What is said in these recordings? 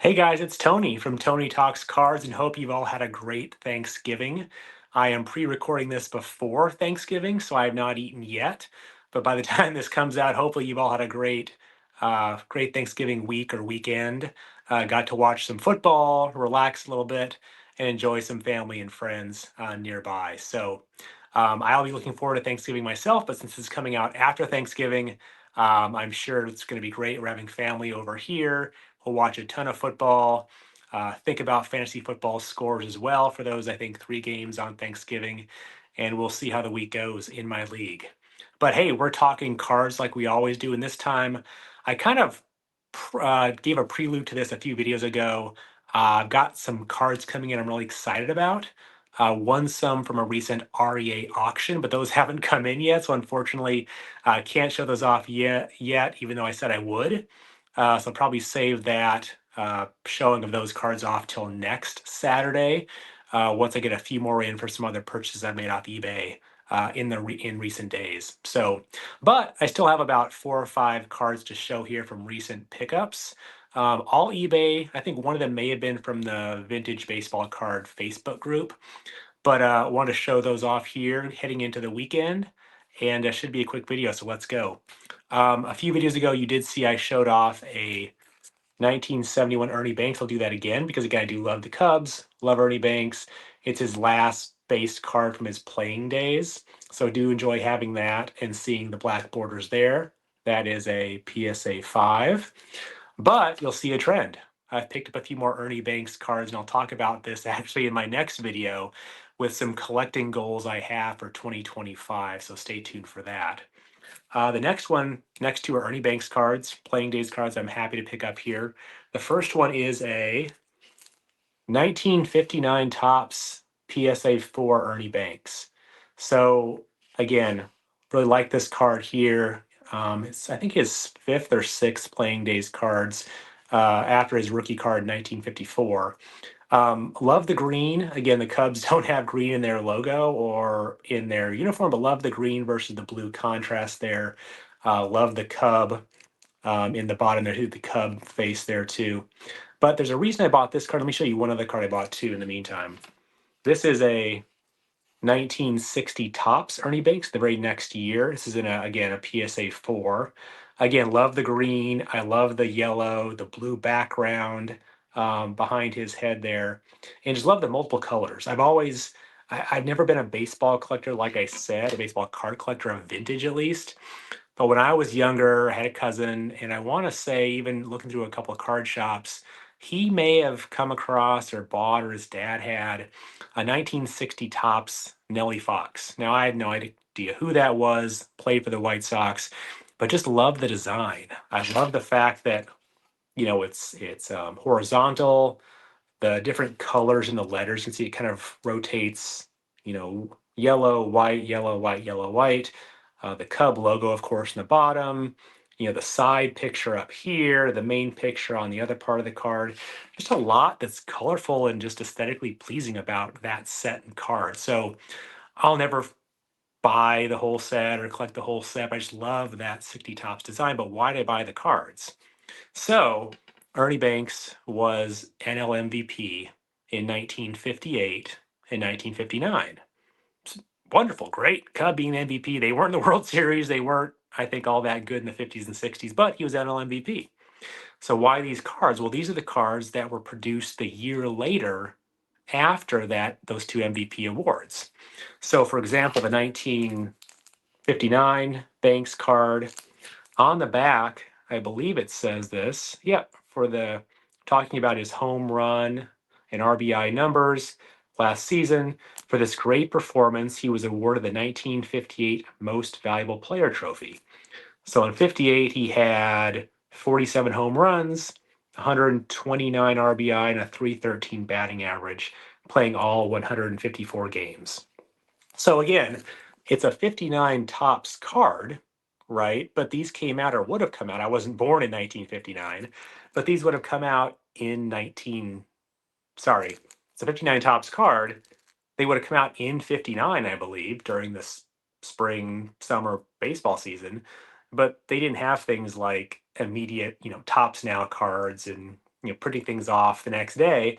Hey guys, it's Tony from Tony Talks Cards and hope you've all had a great Thanksgiving. I am pre-recording this before Thanksgiving, so I have not eaten yet. But by the time this comes out, hopefully you've all had a great Thanksgiving week or weekend. Got to watch some football, relax a little bit, and enjoy some family and friends nearby. I'll be looking forward to Thanksgiving myself, but since it's coming out after Thanksgiving, I'm sure it's going to be great. We're having family over here. We'll watch a ton of football. Think about fantasy football scores as well for those, I think, 3 games on Thanksgiving. And we'll see how the week goes in my league. But hey, we're talking cards like we always do. And this time, I kind of gave a prelude to this a few videos ago. I've got some cards coming in I'm really excited about. Won some from a recent REA auction, but those haven't come in yet. So unfortunately, I can't show those off yet, even though I said I would. So I'll probably save that showing of those cards off till next Saturday, once I get a few more in for some other purchases I've made off eBay in recent days. But I still have about 4 or 5 cards to show here from recent pickups. All eBay. I think one of them may have been from the Vintage Baseball Card Facebook group, but I want to show those off here heading into the weekend, and it should be a quick video. So let's go. A few videos ago, you did see I showed off a 1971 Ernie Banks. I'll do that again because again, I do love the Cubs, love Ernie Banks. It's his last base card from his playing days. So do enjoy having that and seeing the black borders there. That is a PSA 5. But you'll see a trend. I've picked up a few more Ernie Banks cards, and I'll talk about this actually in my next video with some collecting goals I have for 2025. So stay tuned for that. The next two are Ernie Banks cards, playing days cards I'm happy to pick up here. The first one is a 1959 Topps PSA 4 Ernie Banks. So again, really like this card here. It's I think his 5th or 6th playing days cards after his rookie card in 1954. Love the green. Again, the Cubs don't have green in their logo or in their uniform, but love the green versus the blue contrast there. Love the Cub in the bottom there, the Cub face there too. But there's a reason I bought this card. Let me show you one other card I bought too in the meantime. This is a 1960 Topps Ernie Banks the very next year. This is again, a PSA 4. Again, love the green. I love the yellow, the blue background behind his head there. And just love the multiple colors. I've never been a baseball collector, like I said, a baseball card collector of vintage at least. But when I was younger, I had a cousin, and I want to say, even looking through a couple of card shops, he may have come across or bought, or his dad had a 1960 Topps Nellie Fox. Now, I had no idea who that was, played for the White Sox, but just love the design. I love the fact that, it's horizontal, the different colors in the letters. You can see it kind of rotates, yellow, white, yellow, white, yellow, white. The Cub logo, of course, in the bottom. The side picture up here, the main picture on the other part of the card. Just a lot that's colorful and just aesthetically pleasing about that set and card. So I'll never buy the whole set or collect the whole set. I just love that 60 Tops design. But why did I buy the cards? So Ernie Banks was NL MVP in 1958 and 1959. Wonderful, great. Cub being MVP. They weren't in the World Series. They weren't, I think, all that good in the 50s and 60s, but he was NL MVP. So why these cards? Well, these are the cards that were produced the year later after those 2 MVP awards. So for example, the 1959 Banks card on the back, I believe it says this. Yep, for the talking about his home run and RBI numbers last season. For this great performance, he was awarded the 1958 Most Valuable Player trophy. So in 58, he had 47 home runs, 129 RBI, and a 313 batting average, playing all 154 games. So again, it's a 59 Topps card, right? But these came out or would have come out. I wasn't born in 1959, but these would have come out in sorry, it's a 59 Topps card. They would have come out in 59, I believe, during this spring, summer baseball season. But they didn't have things like immediate, Topps Now cards and printing things off the next day,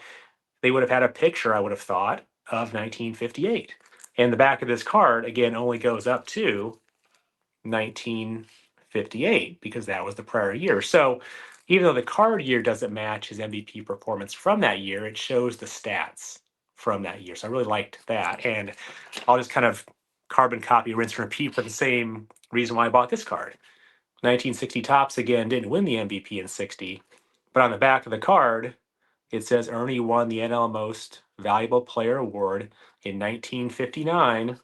they would have had a picture, I would have thought, of 1958. And the back of this card, again, only goes up to 1958 because that was the prior year. So even though the card year doesn't match his MVP performance from that year, it shows the stats from that year. So I really liked that. And I'll just kind of carbon copy, rinse, and repeat for the same reason why I bought this card. 1960 Topps, again, didn't win the MVP in 60, but on the back of the card, it says Ernie won the NL Most Valuable Player Award in 1959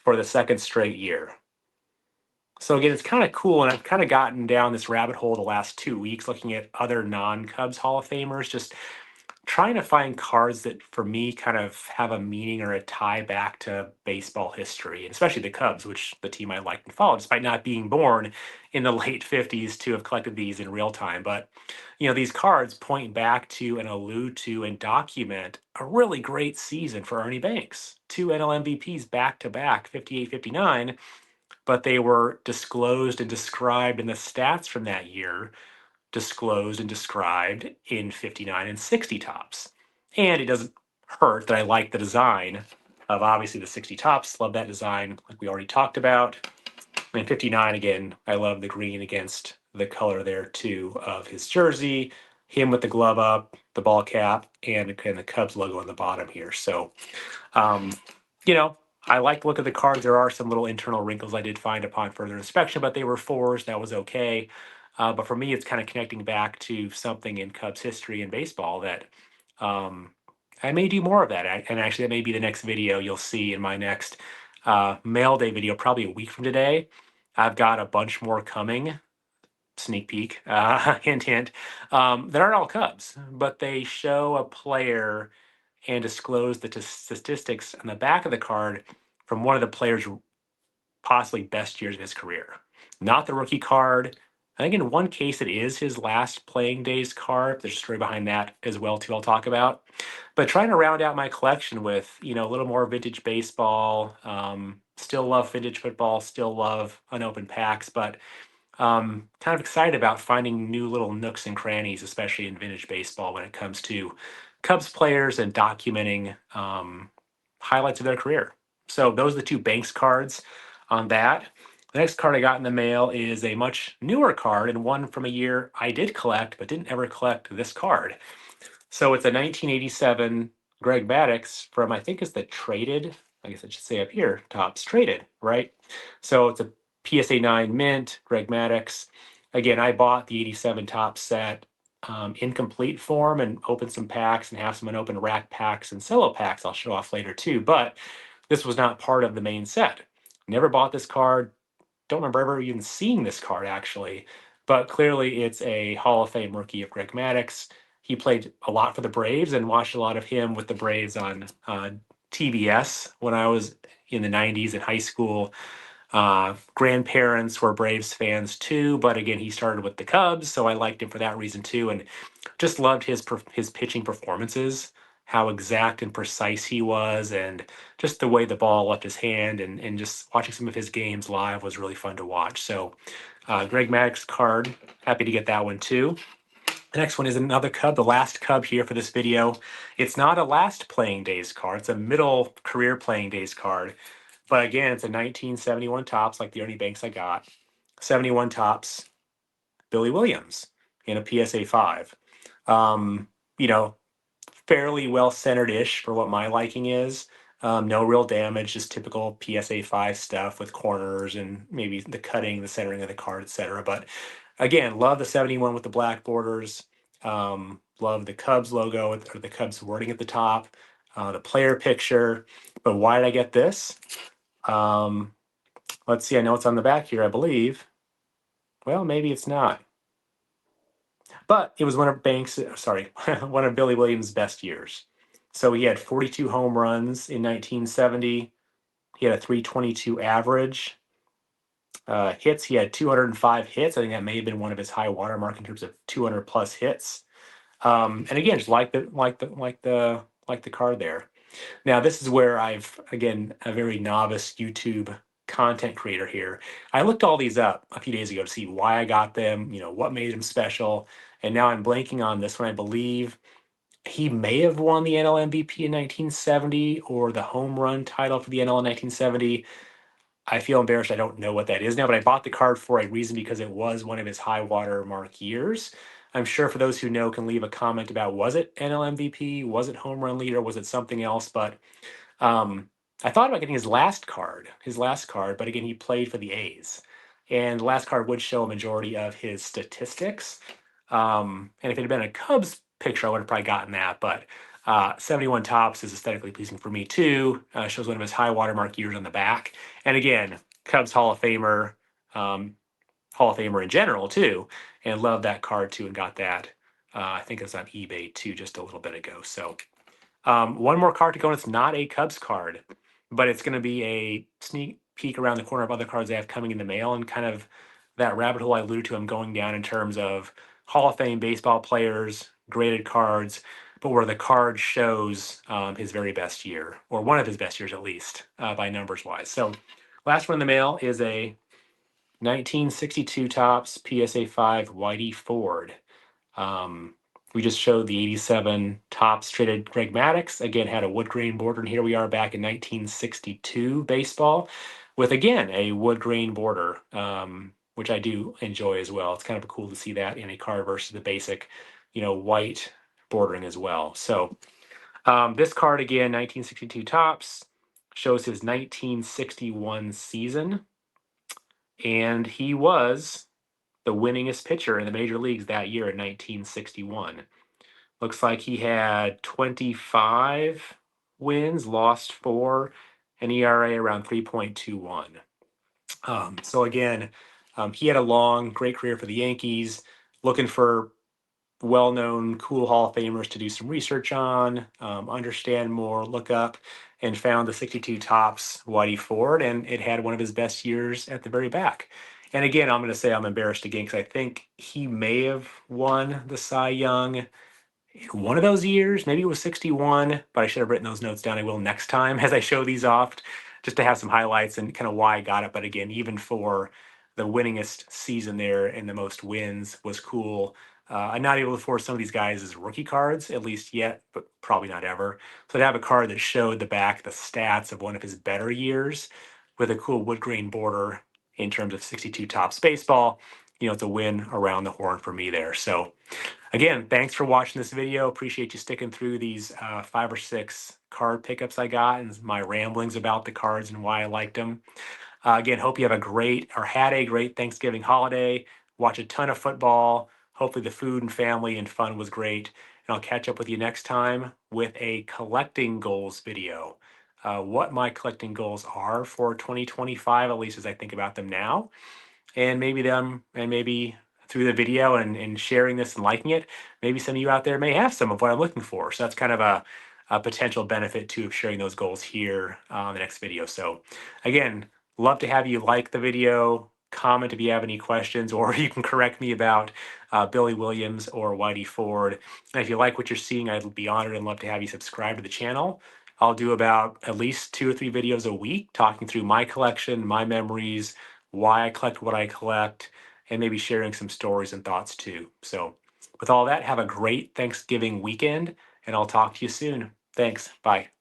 for the second straight year. So again, it's kind of cool, and I've kind of gotten down this rabbit hole the last 2 weeks looking at other non-Cubs Hall of Famers, just trying to find cards that for me kind of have a meaning or a tie back to baseball history, and especially the Cubs, which the team I liked and followed, despite not being born in the late 50s to have collected these in real time. But these cards point back to and allude to and document a really great season for Ernie Banks. Two NL MVPs back to back, 58, 59, but they were disclosed and described in the stats from that year, disclosed and described in 59 and 60 Topps. And it doesn't hurt that I like the design of obviously the 60 Topps. Love that design, like we already talked about. And 59, again, I love the green against the color there too of his jersey, him with the glove up, the ball cap, and the Cubs logo on the bottom here. So, um, you know, I like the look of the cards. There are some little internal wrinkles I did find upon further inspection, but they were fours. That was okay. But for me, it's kind of connecting back to something in Cubs history and baseball that um, I may do more of that. And actually, that may be the next video you'll see in my next mail day video, probably a week from today. I've got a bunch more coming. Sneak peek, hint, hint, that aren't all Cubs, but they show a player and disclose the statistics on the back of the card from one of the players' possibly best years of his career. Not the rookie card. I think in one case it is his last playing days card. There's a story behind that as well too. I'll talk about. But trying to round out my collection with a little more vintage baseball. Still love vintage football. Still love unopened packs, but kind of excited about finding new little nooks and crannies, especially in vintage baseball, when it comes to Cubs players and documenting highlights of their career. So those are the two Banks cards on that. The next card I got in the mail is a much newer card and one from a year I did collect, but didn't ever collect this card. So it's a 1987 Greg Maddux from, I think it's the traded, I guess I should say up here, Topps traded, right? So it's a PSA 9 mint, Greg Maddux. Again, I bought the 87 Topps set in complete form and opened some packs and have some unopened rack packs and cello packs I'll show off later too. But this was not part of the main set. Never bought this card. Don't remember ever even seeing this card actually. But clearly it's a Hall of Fame rookie of Greg Maddux. He played a lot for the Braves and watched a lot of him with the Braves on TBS when I was in the 90s in high school. Grandparents were Braves fans too, but again, he started with the Cubs, so I liked him for that reason too, and just loved his pitching performances, how exact and precise he was, and just the way the ball left his hand, and just watching some of his games live was really fun to watch. So, Greg Maddux card, happy to get that one too. The next one is another Cub, the last Cub here for this video. It's not a last playing days card, it's a middle career playing days card. But again, it's a 1971 Topps, like the Ernie Banks I got. 71 Topps, Billy Williams in a PSA 5. Um, you know, fairly well centered ish for what my liking is. No real damage, just typical PSA 5 stuff with corners and maybe the cutting, the centering of the card, etc. But again, love the 71 with the black borders. Love the Cubs logo or the Cubs wording at the top, the player picture. But why did I get this? Let's see, I know it's on the back here, I believe. Well, maybe it's not. But it was one of one of Billy Williams' best years. So he had 42 home runs in 1970. He had a 322 average. Hits, he had 205 hits. I think that may have been one of his high watermark in terms of 200 plus hits. And again, just like the card there. Now, this is where I've, again, a very novice YouTube content creator here. I looked all these up a few days ago to see why I got them, what made them special. And now I'm blanking on this one. I believe he may have won the NL MVP in 1970 or the home run title for the NL in 1970. I feel embarrassed. I don't know what that is now, but I bought the card for a reason because it was one of his high water mark years. I'm sure for those who know can leave a comment about was it NL MVP, was it home run leader, was it something else? But I thought about getting his last card, but again, he played for the A's. And the last card would show a majority of his statistics. And if it had been a Cubs picture, I would have probably gotten that. But 71 tops is aesthetically pleasing for me too. Shows one of his high watermark years on the back. And again, Cubs um, Hall of Famer in general too. And loved that card too and got that. I think it was on eBay too just a little bit ago. So one more card to go, and it's not a Cubs card, but it's going to be a sneak peek around the corner of other cards I have coming in the mail and kind of that rabbit hole I alluded to. I'm going down in terms of Hall of Fame baseball players, graded cards, but where the card shows his very best year, or one of his best years at least, by numbers wise. So, last one in the mail is a 1962 tops PSA 5 Whitey Ford. Um, we just showed the 87 tops traded Greg Maddux. Again, had a wood grain border. And here we are back in 1962 baseball with, again, a wood grain border, which I do enjoy as well. It's kind of cool to see that in a card versus the basic, white bordering as well. So this card, again, 1962 tops, shows his 1961 season. And he was the winningest pitcher in the major leagues that year in 1961. Looks like he had 25 wins, lost 4, an ERA around 3.21. So again, he had a long, great career for the Yankees. Looking for well-known, cool Hall of Famers to do some research on, understand more, look up, and found the 62 tops Whitey Ford, and it had one of his best years at the very back. And again, I'm going to say I'm embarrassed again because I think he may have won the Cy Young one of those years. Maybe it was 61, but I should have written those notes down. I will next time as I show these off, just to have some highlights and kind of why I got it. But again, even for the winningest season there and the most wins was cool. I'm not able to afford some of these guys as rookie cards, at least yet, but probably not ever. So to have a card that showed the back, the stats of one of his better years with a cool wood grain border in terms of 62 tops baseball, it's a win around the horn for me there. So again, thanks for watching this video. Appreciate you sticking through these 5 or 6 card pickups I got and my ramblings about the cards and why I liked them. Again, hope you have a great or had a great Thanksgiving holiday. Watch a ton of football. Hopefully the food and family and fun was great. And I'll catch up with you next time with a collecting goals video. What my collecting goals are for 2025, at least as I think about them now, and maybe through the video and sharing this and liking it, maybe some of you out there may have some of what I'm looking for. So that's kind of a potential benefit too of sharing those goals here on the next video. So again, love to have you like the video, comment if you have any questions, or you can correct me about Billy Williams or Whitey Ford. And if you like what you're seeing, I'd be honored and love to have you subscribe to the channel. I'll do about at least 2 or 3 videos a week talking through my collection, my memories, why I collect what I collect, and maybe sharing some stories and thoughts too. So, with all that, have a great Thanksgiving weekend, and I'll talk to you soon. Thanks. Bye.